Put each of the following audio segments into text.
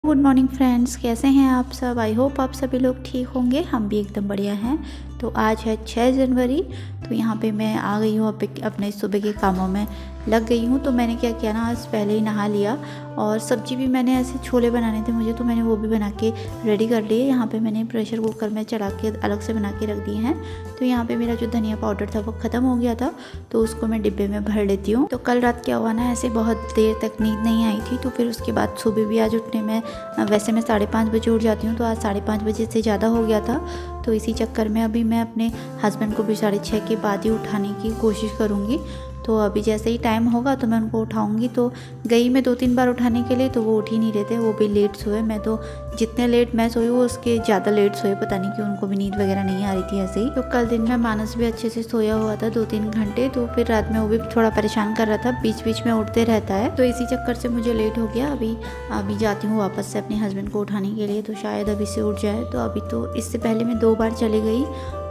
Good morning friends, कैसे हैं आप सब। आई होप आप सभी लोग ठीक होंगे। हम भी एकदम बढ़िया हैं। तो आज है 6 जनवरी। तो यहाँ पे मैं आ गई हूँ अपने सुबह के कामों में लग गई हूँ। तो मैंने क्या किया ना, आज पहले ही नहा लिया और सब्जी भी मैंने ऐसे छोले बनाने थे मुझे, तो मैंने वो भी बना के रेडी कर लिए। यहाँ पे मैंने प्रेशर कुकर में चढ़ा के अलग से बना के रख दिए हैं। तो यहाँ पे मेरा जो धनिया पाउडर था वो ख़त्म हो गया था, तो उसको मैं डिब्बे में भर लेती हूँ। तो कल रात क्या हुआ ना, ऐसे बहुत देर तक नींद नहीं आई थी, तो फिर उसके बाद सुबह भी आज उठने में, वैसे मैं 5:30 बजे उठ जाती हूँ, तो आज 5:30 बजे से ज़्यादा हो गया था। तो इसी चक्कर में अभी मैं अपने हस्बैंड को भी 6:30 के बाद ही उठाने की कोशिश करूँगी। तो अभी जैसे ही टाइम होगा तो मैं उनको उठाऊंगी। तो गई मैं 2-3 बार उठाने के लिए, तो वो उठ ही नहीं रहे थे, वो भी लेट सोए। मैं तो जितने लेट मैं सोई वो उसके ज़्यादा लेट सोए, पता नहीं क्यों, उनको भी नींद वगैरह नहीं आ रही थी ऐसे ही। तो कल दिन में मानस भी अच्छे से सोया हुआ था 2-3 घंटे, तो फिर रात में वो भी थोड़ा परेशान कर रहा था, बीच बीच में उठते रहता है। तो इसी चक्कर से मुझे लेट हो गया। अभी जाती हूँ वापस से अपने हस्बैंड को उठाने के लिए, तो शायद अभी से उठ जाए। तो अभी तो इससे पहले मैं 2 बार चली गई,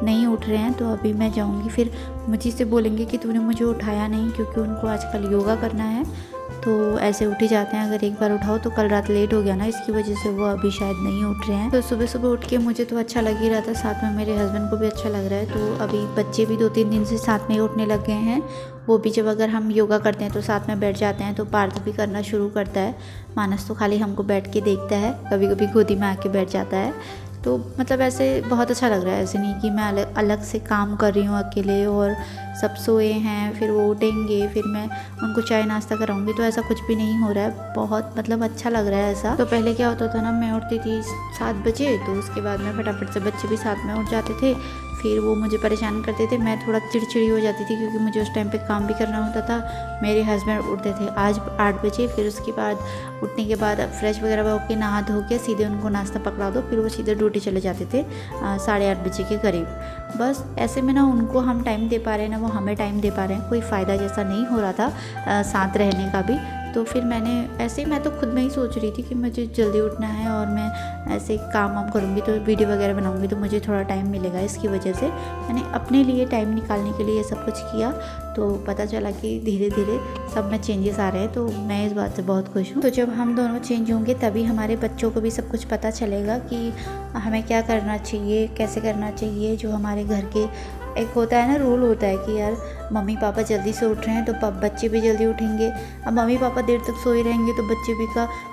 नहीं उठ रहे हैं। तो अभी मैं जाऊंगी, फिर मुझे से बोलेंगे कि तूने मुझे उठाया नहीं, क्योंकि उनको आजकल योगा करना है, तो ऐसे उठ ही जाते हैं अगर एक बार उठाओ। तो कल रात लेट हो गया ना, इसकी वजह से वो अभी शायद नहीं उठ रहे हैं। तो सुबह सुबह उठ के मुझे तो अच्छा लग ही रहा था, साथ में मेरे हस्बैंड को भी अच्छा लग रहा है। तो अभी बच्चे भी 2-3 दिन से साथ में ही उठने लग गए हैं। वो भी जब अगर हम योगा करते हैं तो साथ में बैठ जाते हैं, तो पार्थ भी करना शुरू करता है। मानस तो खाली हमको बैठ के देखता है, कभी कभी गोदी में आके बैठ जाता है। तो मतलब ऐसे बहुत अच्छा लग रहा है, ऐसे नहीं कि मैं अलग से काम कर रही हूँ अकेले और सब सोए हैं, फिर वो उठेंगे, फिर मैं उनको चाय नाश्ता कराऊंगी, तो ऐसा कुछ भी नहीं हो रहा है। बहुत मतलब अच्छा लग रहा है ऐसा। तो पहले क्या होता था ना, मैं उठती थी 7 बजे, तो उसके बाद में फटाफट से बच्चे भी साथ में उठ जाते थे, फिर वो मुझे परेशान करते थे, मैं थोड़ा चिड़चिड़ी हो जाती थी, क्योंकि मुझे उस टाइम पे काम भी करना होता था। मेरे हस्बैंड उठते थे आज 8 बजे, फिर उसके बाद उठने के बाद फ्रेश वगैरह होकर नहा धो के सीधे उनको नाश्ता पकड़ा दो, फिर वो सीधे ड्यूटी चले जाते थे 8:30 बजे के करीब। बस ऐसे में ना उनको हम टाइम दे पा रहे हैं ना वो हमें टाइम दे पा रहे हैं, कोई फ़ायदा जैसा नहीं हो रहा था साथ रहने का भी। तो फिर मैंने ऐसे ही, मैं तो खुद में ही सोच रही थी कि मुझे जल्दी उठना है और मैं ऐसे काम वाम करूँगी, तो वीडियो वगैरह बनाऊँगी, तो मुझे थोड़ा टाइम मिलेगा। इसकी वजह से मैंने अपने लिए टाइम निकालने के लिए ये सब कुछ किया। तो पता चला कि धीरे धीरे सब में चेंजेस आ रहे हैं, तो मैं इस बात से बहुत खुश हूँ। तो जब हम दोनों चेंज होंगे तभी हमारे बच्चों को भी सब कुछ पता चलेगा कि हमें क्या करना चाहिए, कैसे करना चाहिए। जो हमारे घर के एक होता है ना, रूल होता है कि यार मम्मी पापा जल्दी से उठ रहे हैं तो बच्चे भी जल्दी उठेंगे। अब मम्मी पापा देर तक सोए रहेंगे तो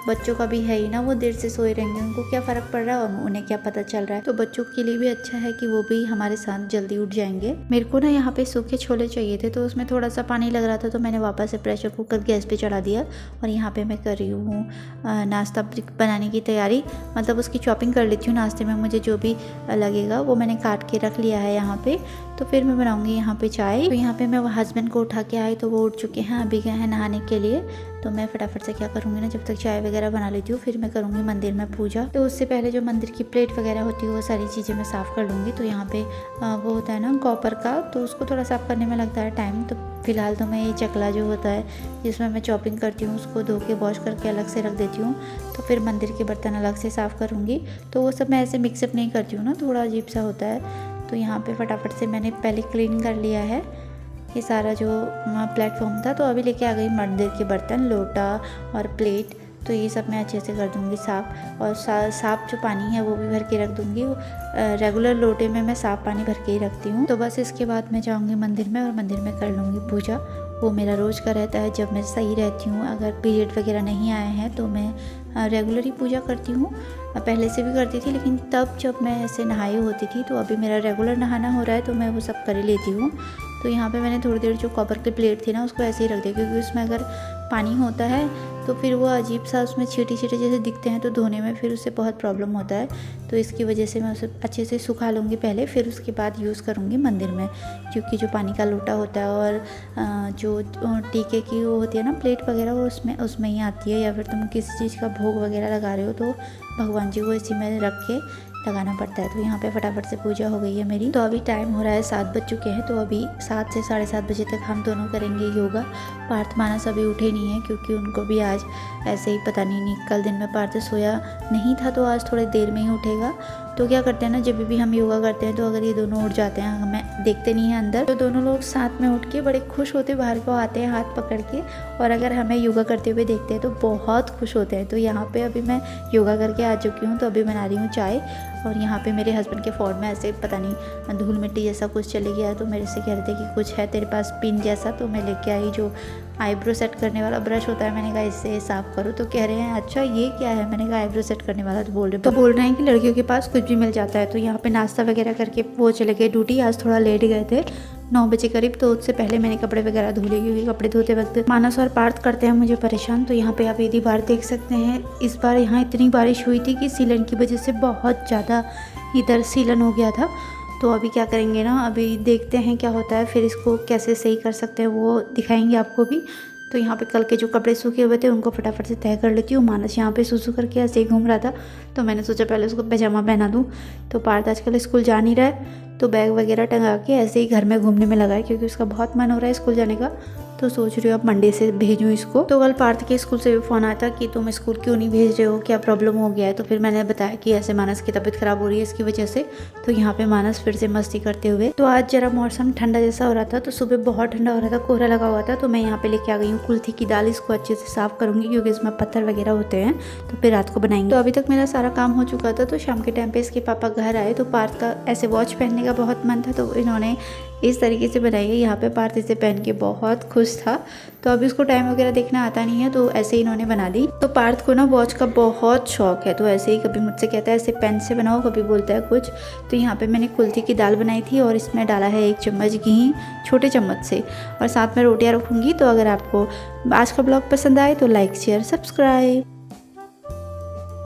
बच्चों का भी है ही ना, वो देर से सोए रहेंगे, उनको क्या फ़र्क पड़ रहा है और उन्हें क्या पता चल रहा है। तो बच्चों के लिए भी अच्छा है कि वो भी हमारे साथ जल्दी उठ जाएंगे। मेरे को ना यहाँ पे सूखे छोले चाहिए थे, तो उसमें थोड़ा सा पानी लग रहा था, तो मैंने वापस से प्रेशर कुकर गैस पे चढ़ा दिया और यहाँ पे मैं कर रही हूँ नाश्ता बनाने की तैयारी। मतलब उसकी चॉपिंग कर लेती हूँ, नाश्ते में मुझे जो भी लगेगा वो मैंने काट के रख लिया है यहाँ पे। तो फिर मैं बनाऊँगी यहाँ पे चाय। तो यहाँ पे मैं हस्बैंड को उठा के आई, तो वो उठ चुके हैं, अभी गए हैं नहाने के लिए। तो मैं फटाफट से क्या करूँगी ना, जब तक चाय वगैरह बना लेती हूँ, फिर मैं करूँगी मंदिर में पूजा। तो उससे पहले जो मंदिर की प्लेट वगैरह होती है वो सारी चीज़ें मैं साफ़ कर लूँगी। तो यहाँ पे वो होता है ना कॉपर का, तो उसको थोड़ा साफ़ करने में लगता है टाइम। तो फिलहाल तो मैं ये चकला जो होता है जिसमें मैं चॉपिंग करती हूँ, उसको धो के वॉश करके अलग से रख देती हूँ। तो फिर मंदिर के बर्तन अलग से साफ़ करूँगी। तो वो सब मैं ऐसे मिक्सअप नहीं करती हूँ ना, थोड़ा अजीब सा होता है। तो यहाँ पे फटाफट से मैंने पहले क्लीन कर लिया है ये सारा जो प्लेटफॉर्म था। तो अभी लेके आ गई मंदिर के बर्तन, लोटा और प्लेट। तो ये सब मैं अच्छे से कर दूँगी साफ़, और साफ़ जो पानी है वो भी भर के रख दूँगी। रेगुलर लोटे में मैं साफ़ पानी भर के ही रखती हूँ। तो बस इसके बाद मैं जाऊँगी मंदिर में और मंदिर में कर लूँगी पूजा। वो मेरा रोज़ का रहता है जब मैं सही रहती हूँ। अगर पीरियड वगैरह नहीं आए हैं तो मैं रेगुलर ही पूजा करती हूँ। पहले से भी करती थी, लेकिन तब जब मैं ऐसे नहाई होती थी। तो अभी मेरा रेगुलर नहाना हो रहा है, तो मैं वो सब कर ही लेती हूँ। तो यहाँ पे मैंने थोड़ी देर जो कॉपर की प्लेट थी ना, उसको ऐसे ही रख दिया, क्योंकि उसमें अगर पानी होता है तो फिर वो अजीब सा उसमें छींटे छींटे जैसे दिखते हैं, तो धोने में फिर उससे बहुत प्रॉब्लम होता है। तो इसकी वजह से मैं उसे अच्छे से सुखा लूँगी पहले, फिर उसके बाद यूज़ करूँगी मंदिर में। क्योंकि जो पानी का लोटा होता है और जो टीके की वो होती है ना प्लेट वगैरह, वो उसमें ही आती है। या फिर तुम किसी चीज़ का भोग वगैरह लगा रहे हो तो भगवान जी को इसी में रख के लगाना पड़ता है। तो यहाँ पे फटाफट से पूजा हो गई है मेरी। तो अभी टाइम हो रहा है 7 बज चुके हैं। तो अभी 7 से 7:30 बजे तक हम दोनों करेंगे योगा। पार्थ मानस अभी उठे नहीं है, क्योंकि उनको भी आज ऐसे ही पता नहीं कल दिन में पार्थ सोया नहीं था, तो आज थोड़ी देर में ही उठेगा। तो क्या करते हैं ना, जब भी हम योगा करते हैं तो अगर ये दोनों उठ जाते हैं, हमें देखते नहीं हैं अंदर, तो दोनों लोग साथ में उठ के बड़े खुश होते बाहर को आते हैं हाथ पकड़ के, और अगर हमें योगा करते हुए देखते हैं तो बहुत खुश होते हैं। तो यहाँ पे अभी मैं योगा करके आ चुकी हूँ, तो अभी बना रही हूँ चाय। और यहाँ पे मेरे हस्बैंड के फ़ोन में ऐसे पता नहीं धूल मिट्टी जैसा कुछ चले गया, तो मेरे से कह रहे थे कि कुछ है तेरे पास पिन जैसा, तो मैं लेके आई जो आईब्रो सेट करने वाला ब्रश होता है। मैंने कहा इससे साफ़ करो, तो कह रहे हैं अच्छा ये क्या है। मैंने कहा आईब्रो सेट करने वाला। तो बोल रहे हैं कि लड़कियों के पास कुछ भी मिल जाता है। तो यहाँ पे नाश्ता वगैरह करके वो चले गए ड्यूटी। आज थोड़ा लेट गए थे, 9 बजे करीब, तो उससे पहले मैंने कपड़े वगैरह धो लिए, क्योंकि कपड़े धोते वक्त मानस और पार्थ करते हैं मुझे परेशान। तो यहाँ पे आप ये दीवार देख सकते हैं, इस बार यहाँ इतनी बारिश हुई थी कि सीलन की वजह से बहुत ज़्यादा इधर सीलन हो गया था। तो अभी क्या करेंगे ना, अभी देखते हैं क्या होता है, फिर इसको कैसे सही कर सकते हैं वो दिखाएंगे आपको भी। तो यहाँ पे कल के जो कपड़े सूखे हुए थे उनको फटाफट से तय कर लेती हूँ। मानस यहाँ पे सूसू करके ऐसे ही घूम रहा था, तो मैंने सोचा पहले उसको पैजामा पहना दूँ। तो पार्थ आजकल स्कूल जा नहीं रहा है, तो बैग वगैरह टंगा के ऐसे ही घर में घूमने में लगा है, क्योंकि उसका बहुत मन हो रहा है स्कूल जाने का। तो सोच रही हूँ अब मंडे से भेजूँ इसको। तो कल पार्थ के स्कूल से भी फ़ोन आया था कि तुम स्कूल क्यों नहीं भेज रहे हो, क्या प्रॉब्लम हो गया है। तो फिर मैंने बताया कि ऐसे मानस की तबीयत ख़राब हो रही है इसकी वजह से। तो यहाँ पे मानस फिर से मस्ती करते हुए, तो आज जरा मौसम ठंडा जैसा हो रहा था, तो सुबह बहुत ठंडा हो रहा था, कोहरा लगा हुआ था। तो मैं यहाँ पे लेके आ गई हूँ कुल्थी की दाल। इसको अच्छे से साफ़ करूँगी क्योंकि इसमें पत्थर वगैरह होते हैं, तो फिर रात को बनाएंगे। तो अभी तक मेरा सारा काम हो चुका था। तो शाम के टाइम पे इसके पापा घर आए, तो पार्थ का ऐसे वॉच पहनने का बहुत मन था, तो इन्होंने इस तरीके से बनाई है। यहाँ पे पार्थ इसे पहन के बहुत खुश था। तो अभी उसको टाइम वगैरह देखना आता नहीं है, तो ऐसे ही इन्होंने बना दी। तो पार्थ को ना वॉच का बहुत शौक है, तो ऐसे ही कभी मुझसे कहता है ऐसे पेन से बनाओ, कभी बोलता है कुछ। तो यहाँ पे मैंने कुल्थी की दाल बनाई थी और इसमें डाला है 1 चम्मच घी, छोटे चम्मच से, और साथ में रोटियाँ रखूँगी। तो अगर आपको आज का ब्लॉग पसंद आए तो लाइक शेयर सब्सक्राइब।